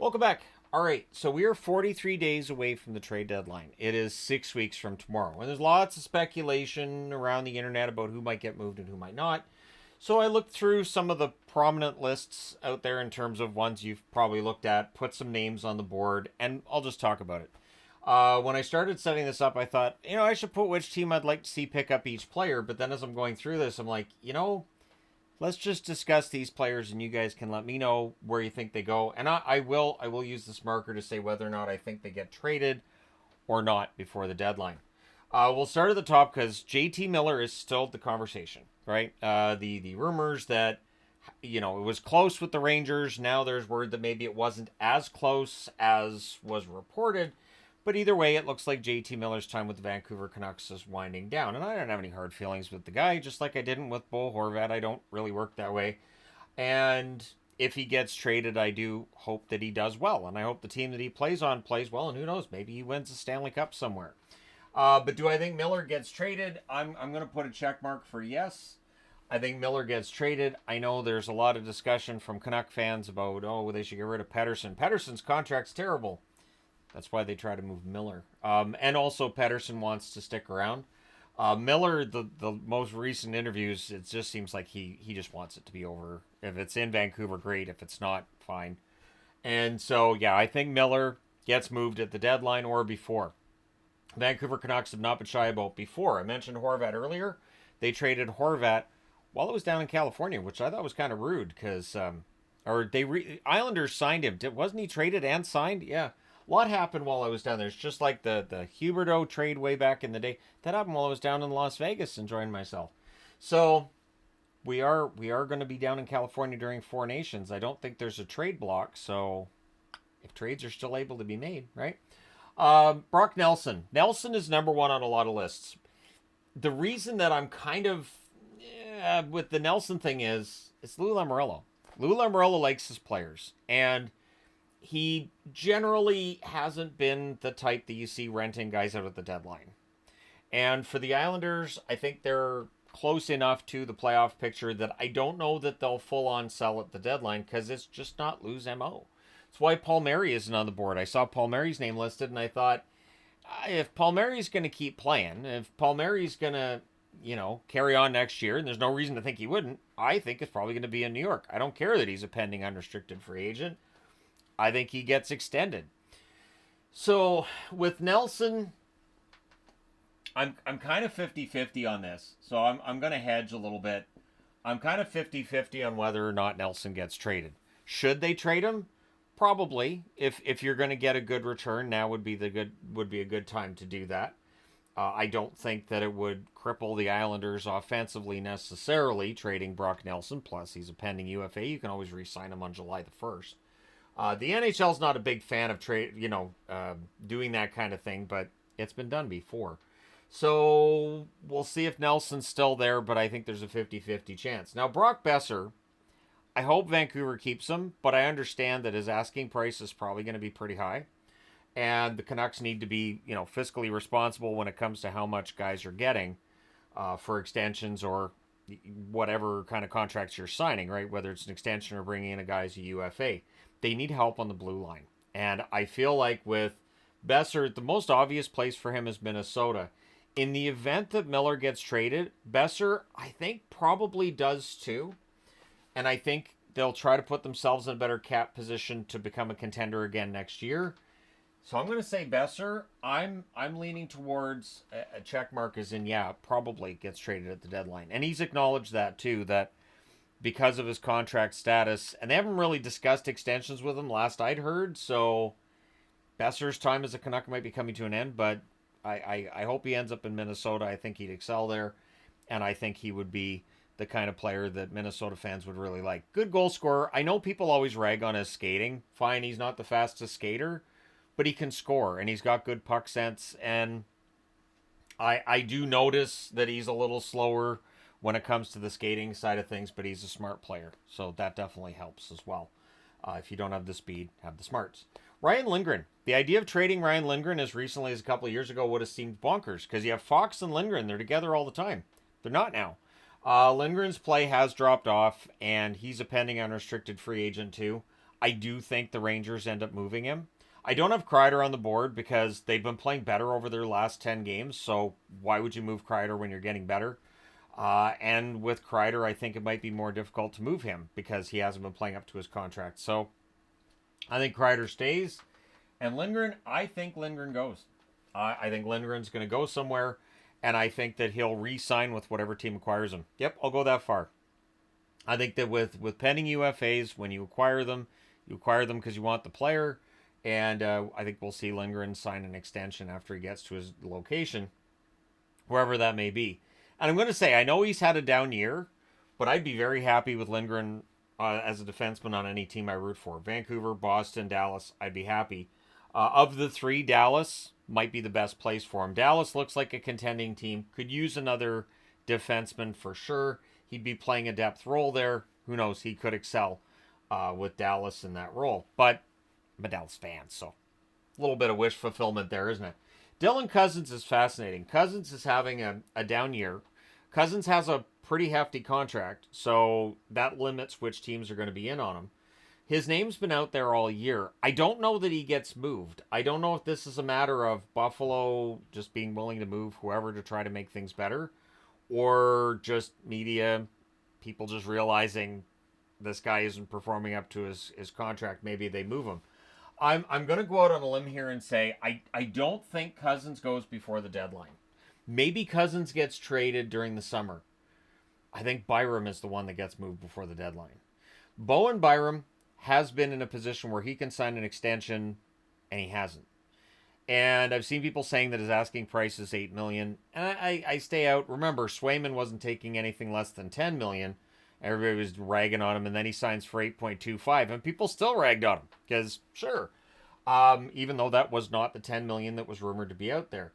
Welcome back. All right, so we are 43 days away from the trade deadline. It is 6 weeks from tomorrow, and there's lots of speculation around the internet about who might get moved and who might not. So I looked through some of the prominent lists out there in terms of ones you've probably looked at, put some names on the board, and I'll just talk about it. When I started setting this up, I thought, I should put which team I'd like to see pick up each player, but then as I'm going through this, I'm like, let's just discuss these players and you guys can let me know where you think they go. And I will use this marker to say whether or not I think they get traded or not before the deadline. We'll start at the top because JT Miller is still the conversation, right? The rumors that it was close with the Rangers. Now there's word that maybe it wasn't as close as was reported. But either way, it looks like JT Miller's time with the Vancouver Canucks is winding down. And I don't have any hard feelings with the guy, just like I didn't with Bo Horvat. I don't really work that way. And if he gets traded, I do hope that he does well. And I hope the team that he plays on plays well. And who knows, maybe he wins a Stanley Cup somewhere. But do I think Miller gets traded? I'm going to put a check mark for yes. I think Miller gets traded. I know there's a lot of discussion from Canuck fans about, they should get rid of Pettersson. Pettersson's contract's terrible. That's why they try to move Miller. And also, Pettersson wants to stick around. Miller, the most recent interviews, it just seems like he just wants it to be over. If it's in Vancouver, great. If it's not, fine. And so, yeah, I think Miller gets moved at the deadline or before. Vancouver Canucks have not been shy about before. I mentioned Horvat earlier. They traded Horvat while it was down in California, which I thought was kind of rude because, Islanders signed him. Wasn't he traded and signed? Yeah. A lot happened while I was down there. It's just like the Huberdeau trade way back in the day. That happened while I was down in Las Vegas enjoying myself. So we are going to be down in California during Four Nations. I don't think there's a trade block, so if trades are still able to be made, right? Brock Nelson. Nelson is number one on a lot of lists. The reason that I'm kind of with the Nelson thing is it's Lou Lamoriello. Lou Lamoriello likes his players, and he generally hasn't been the type that you see renting guys out at the deadline. And for the Islanders, I think they're close enough to the playoff picture that I don't know that they'll full on sell at the deadline because it's just not Lou's MO. That's why Palmieri isn't on the board. I saw Palmieri's name listed and I thought, if Palmieri's going to keep playing, if Palmieri's going to, carry on next year, and there's no reason to think he wouldn't, I think it's probably going to be in New York. I don't care that he's a pending unrestricted free agent. I think he gets extended. So with Nelson, I'm kind of 50-50 on this. So I'm going to hedge a little bit. I'm kind of 50-50 on whether or not Nelson gets traded. Should they trade him? Probably. If you're going to get a good return, now would be a good time to do that. I don't think that it would cripple the Islanders offensively necessarily trading Brock Nelson. Plus, he's a pending UFA. You can always re-sign him on July the 1st. The NHL's not a big fan of doing that kind of thing, but it's been done before. So we'll see if Nelson's still there, but I think there's a 50-50 chance. Now, Brock Boeser, I hope Vancouver keeps him, but I understand that his asking price is probably going to be pretty high. And the Canucks need to be, fiscally responsible when it comes to how much guys are getting for extensions or whatever kind of contracts you're signing, right? Whether it's an extension or bringing in a guy as a UFA. They need help on the blue line. And I feel like with Boeser, the most obvious place for him is Minnesota. In the event that Miller gets traded, Boeser, I think, probably does too. And I think they'll try to put themselves in a better cap position to become a contender again next year. So I'm going to say Boeser. I'm leaning towards a check mark as in, probably gets traded at the deadline. And he's acknowledged that too, that because of his contract status, and they haven't really discussed extensions with him last I'd heard, so Boeser's time as a Canuck might be coming to an end, but I hope he ends up in Minnesota. I think he'd excel there, and I think he would be the kind of player that Minnesota fans would really like. Good goal scorer. I know people always rag on his skating. Fine, he's not the fastest skater, but he can score, and he's got good puck sense, and I do notice that he's a little slower when it comes to the skating side of things, but he's a smart player, so that definitely helps as well. If you don't have the speed, have the smarts. Ryan Lindgren. The idea of trading Ryan Lindgren as recently as a couple of years ago would have seemed bonkers, because you have Fox and Lindgren. They're together all the time. They're not now. Lindgren's play has dropped off, and he's a pending unrestricted free agent too. I do think the Rangers end up moving him. I don't have Kreider on the board because they've been playing better over their last 10 games. So why would you move Kreider when you're getting better? And with Kreider, I think it might be more difficult to move him because he hasn't been playing up to his contract. So I think Kreider stays. And Lindgren, I think Lindgren goes. I think Lindgren's going to go somewhere. And I think that he'll re-sign with whatever team acquires him. Yep, I'll go that far. I think that with pending UFAs, when you acquire them because you want the player. And I think we'll see Lindgren sign an extension after he gets to his location, wherever that may be. And I'm going to say, I know he's had a down year, but I'd be very happy with Lindgren as a defenseman on any team I root for. Vancouver, Boston, Dallas, I'd be happy. Of the three, Dallas might be the best place for him. Dallas looks like a contending team. Could use another defenseman for sure. He'd be playing a depth role there. Who knows? He could excel with Dallas in that role. But I'm a Dallas fan, so a little bit of wish fulfillment there, isn't it? Dylan Cousins is fascinating. Cousins is having a down year. Cousins has a pretty hefty contract, so that limits which teams are going to be in on him. His name's been out there all year. I don't know that he gets moved. I don't know if this is a matter of Buffalo just being willing to move whoever to try to make things better, or just media, people just realizing this guy isn't performing up to his contract. Maybe they move him. I'm going to go out on a limb here and say I don't think Cousins goes before the deadline. Maybe Cousins gets traded during the summer. I think Byram is the one that gets moved before the deadline. Bowen Byram has been in a position where he can sign an extension, and he hasn't. And I've seen people saying that his asking price is $8 million. And I stay out. Remember, Swayman wasn't taking anything less than $10 million. Everybody was ragging on him, and then he signs for 8.25, and people still ragged on him because sure, even though that was not the 10 million that was rumored to be out there.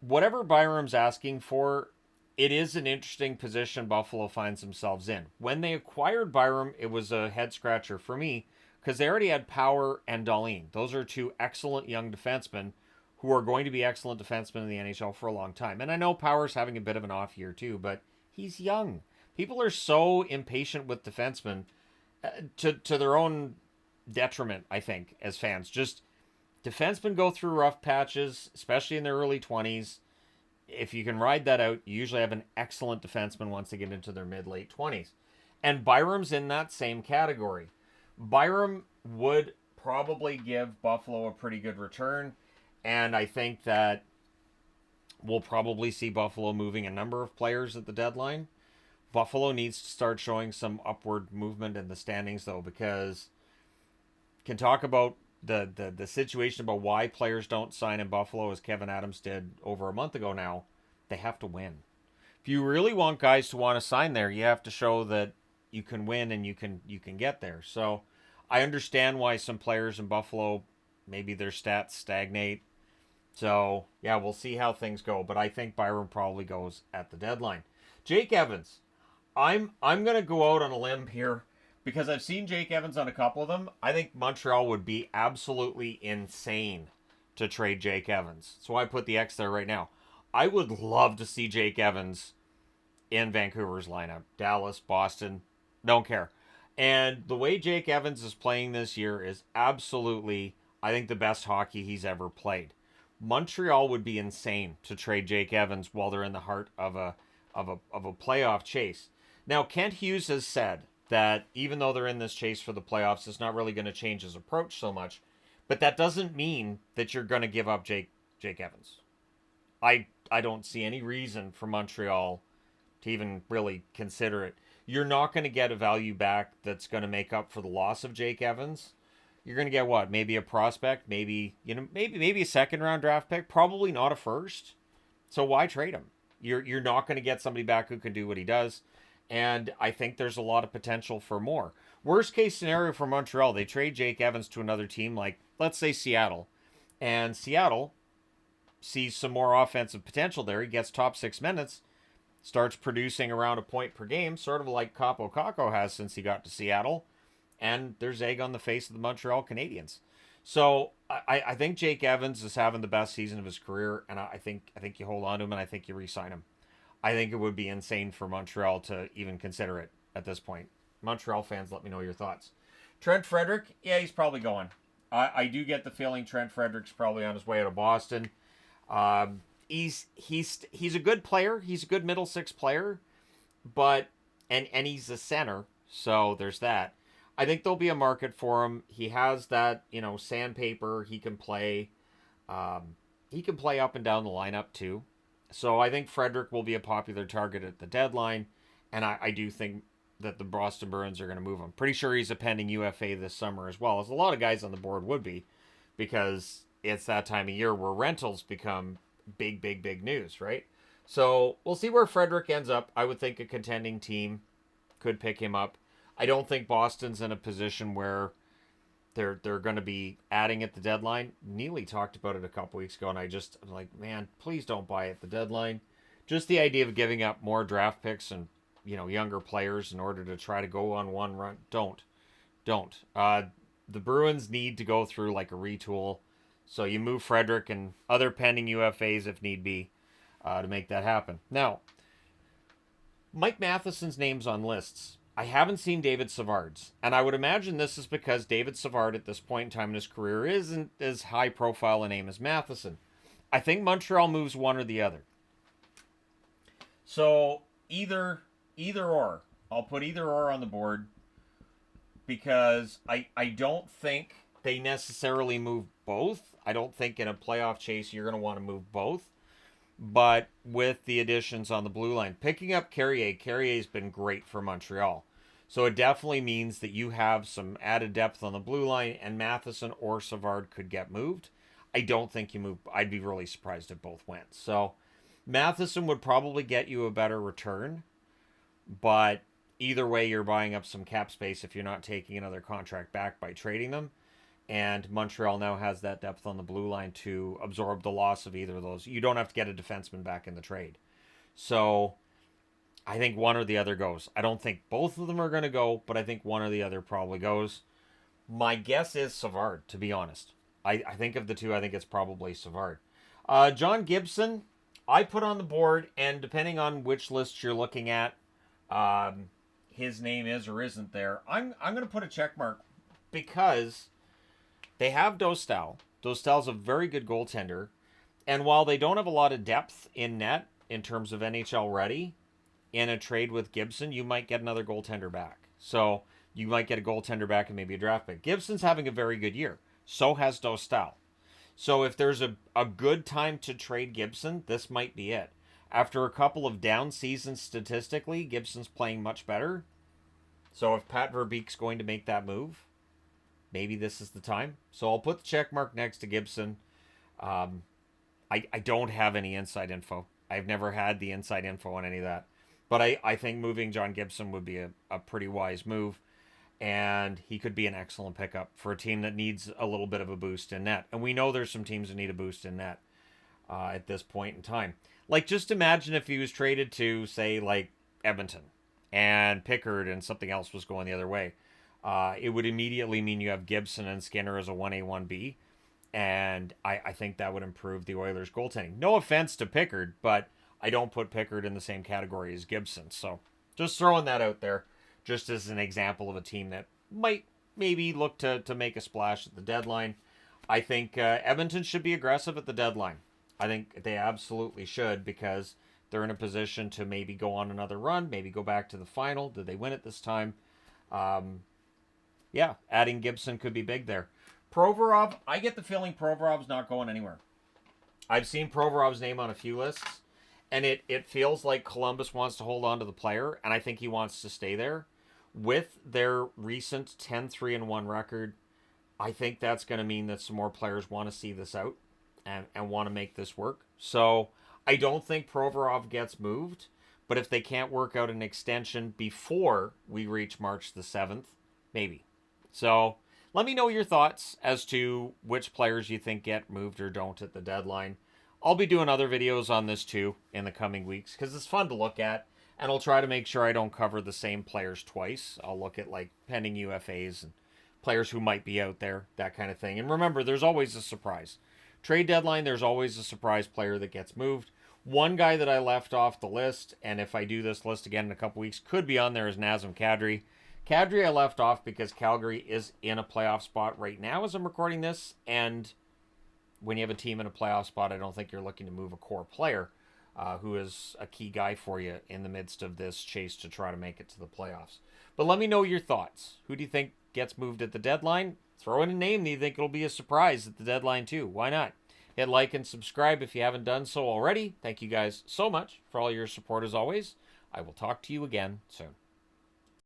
Whatever Byram's asking for, it is an interesting position Buffalo finds themselves in. When they acquired Byram, it was a head scratcher for me because they already had Power and Dahlin. Those are two excellent young defensemen who are going to be excellent defensemen in the NHL for a long time. And I know Power's having a bit of an off year too, but he's young. People are so impatient with defensemen to their own detriment, I think, as fans. Just defensemen go through rough patches, especially in their early 20s. If you can ride that out, you usually have an excellent defenseman once they get into their mid-late 20s. And Byram's in that same category. Byram would probably give Buffalo a pretty good return, and I think that we'll probably see Buffalo moving a number of players at the deadline. Buffalo needs to start showing some upward movement in the standings, though, because can talk about the situation about why players don't sign in Buffalo, as Kevin Adams did over a month ago now. They have to win. If you really want guys to want to sign there, you have to show that you can win and you can get there. So I understand why some players in Buffalo, maybe their stats stagnate. So, yeah, we'll see how things go. But I think Byram probably goes at the deadline. Jake Evans. I'm going to go out on a limb here because I've seen Jake Evans on a couple of them. I think Montreal would be absolutely insane to trade Jake Evans. So I put the X there right now. I would love to see Jake Evans in Vancouver's lineup. Dallas, Boston, don't care. And the way Jake Evans is playing this year is absolutely, I think, the best hockey he's ever played. Montreal would be insane to trade Jake Evans while they're in the heart of a playoff chase. Now, Kent Hughes has said that even though they're in this chase for the playoffs, it's not really going to change his approach so much. But that doesn't mean that you're going to give up Jake Evans. I don't see any reason for Montreal to even really consider it. You're not going to get a value back that's going to make up for the loss of Jake Evans. You're going to get what? Maybe a prospect, maybe a second round draft pick, probably not a first. So why trade him? You're not going to get somebody back who can do what he does. And I think there's a lot of potential for more. Worst case scenario for Montreal, they trade Jake Evans to another team like, let's say, Seattle. And Seattle sees some more offensive potential there. He gets top 6 minutes, starts producing around a point per game, sort of like Capo Caco has since he got to Seattle. And there's egg on the face of the Montreal Canadiens. So I think Jake Evans is having the best season of his career, and I think you hold on to him, and I think you re-sign him. I think it would be insane for Montreal to even consider it at this point. Montreal fans, let me know your thoughts. Trent Frederic, yeah, he's probably going. I do get the feeling Trent Frederic's probably on his way out of Boston. He's a good player. He's a good middle six player, but and he's a center, so there's that. I think there'll be a market for him. He has that, sandpaper. He can play up and down the lineup too. So I think Frederic will be a popular target at the deadline, and I do think that the Boston Bruins are going to move him. Pretty sure he's a pending UFA this summer as well, as a lot of guys on the board would be, because it's that time of year where rentals become big, big, big news, right? So we'll see where Frederic ends up. I would think a contending team could pick him up. I don't think Boston's in a position where they're going to be adding at the deadline. Neely talked about it a couple weeks ago, and I'm like, man, please don't buy at the deadline. Just the idea of giving up more draft picks and younger players in order to try to go on one run. Don't. The Bruins need to go through like a retool. So you move Frederic and other pending UFAs if need be to make that happen. Now, Mike Matheson's name's on lists. I haven't seen David Savard's, and I would imagine this is because David Savard at this point in time in his career isn't as high profile a name as Matheson. I think Montreal moves one or the other. So either or. I'll put either or on the board because I don't think they necessarily move both. I don't think in a playoff chase you're going to want to move both. But with the additions on the blue line, picking up Carrier's been great for Montreal. So it definitely means that you have some added depth on the blue line, and Matheson or Savard could get moved. I don't think you move. I'd be really surprised if both went. So Matheson would probably get you a better return. But either way, you're buying up some cap space if you're not taking another contract back by trading them. And Montreal now has that depth on the blue line to absorb the loss of either of those. You don't have to get a defenseman back in the trade. So I think one or the other goes. I don't think both of them are going to go, but I think one or the other probably goes. My guess is Savard, to be honest. I think of the two, I think it's probably Savard. John Gibson, I put on the board, and depending on which list you're looking at, his name is or isn't there. I'm going to put a check mark because they have Dostal. Dostal's a very good goaltender, and while they don't have a lot of depth in net in terms of NHL ready, in a trade with Gibson, you might get another goaltender back. So you might get a goaltender back and maybe a draft pick. Gibson's having a very good year. So has Dostal. So if there's a good time to trade Gibson, this might be it. After a couple of down seasons statistically, Gibson's playing much better. So if Pat Verbeek's going to make that move, maybe this is the time. So I'll put the check mark next to Gibson. I don't have any inside info. I've never had the inside info on any of that. But I think moving John Gibson would be a pretty wise move. And he could be an excellent pickup for a team that needs a little bit of a boost in net. And we know there's some teams that need a boost in net at this point in time. Like, just imagine if he was traded to, say, like, Edmonton and Pickard and something else was going the other way. It would immediately mean you have Gibson and Skinner as a 1A, 1B. And I think that would improve the Oilers' goaltending. No offense to Pickard, but I don't put Pickard in the same category as Gibson. So just throwing that out there, just as an example of a team that might maybe look to make a splash at the deadline. I think Edmonton should be aggressive at the deadline. I think they absolutely should because they're in a position to maybe go on another run, maybe go back to the final. Did they win it this time? Yeah, adding Gibson could be big there. Provorov, I get the feeling Provorov's not going anywhere. I've seen Provorov's name on a few lists, and it feels like Columbus wants to hold on to the player, and I think he wants to stay there. With their recent 10-3-1 record, I think that's going to mean that some more players want to see this out and want to make this work. So I don't think Provorov gets moved, but if they can't work out an extension before we reach March the 7th, maybe. So let me know your thoughts as to which players you think get moved or don't at the deadline. I'll be doing other videos on this too in the coming weeks because it's fun to look at, and I'll try to make sure I don't cover the same players twice. I'll look at like pending UFAs and players who might be out there, that kind of thing. And remember, there's always a surprise. Trade deadline, there's always a surprise player that gets moved. One guy that I left off the list, and if I do this list again in a couple weeks, could be on there, is Nazem Kadri. Kadri I left off because Calgary is in a playoff spot right now as I'm recording this, and when you have a team in a playoff spot, I don't think you're looking to move a core player who is a key guy for you in the midst of this chase to try to make it to the playoffs. But let me know your thoughts. Who do you think gets moved at the deadline? Throw in a name that you think it'll be a surprise at the deadline too. Why not? Hit like and subscribe if you haven't done so already. Thank you guys so much for all your support as always. I will talk to you again soon.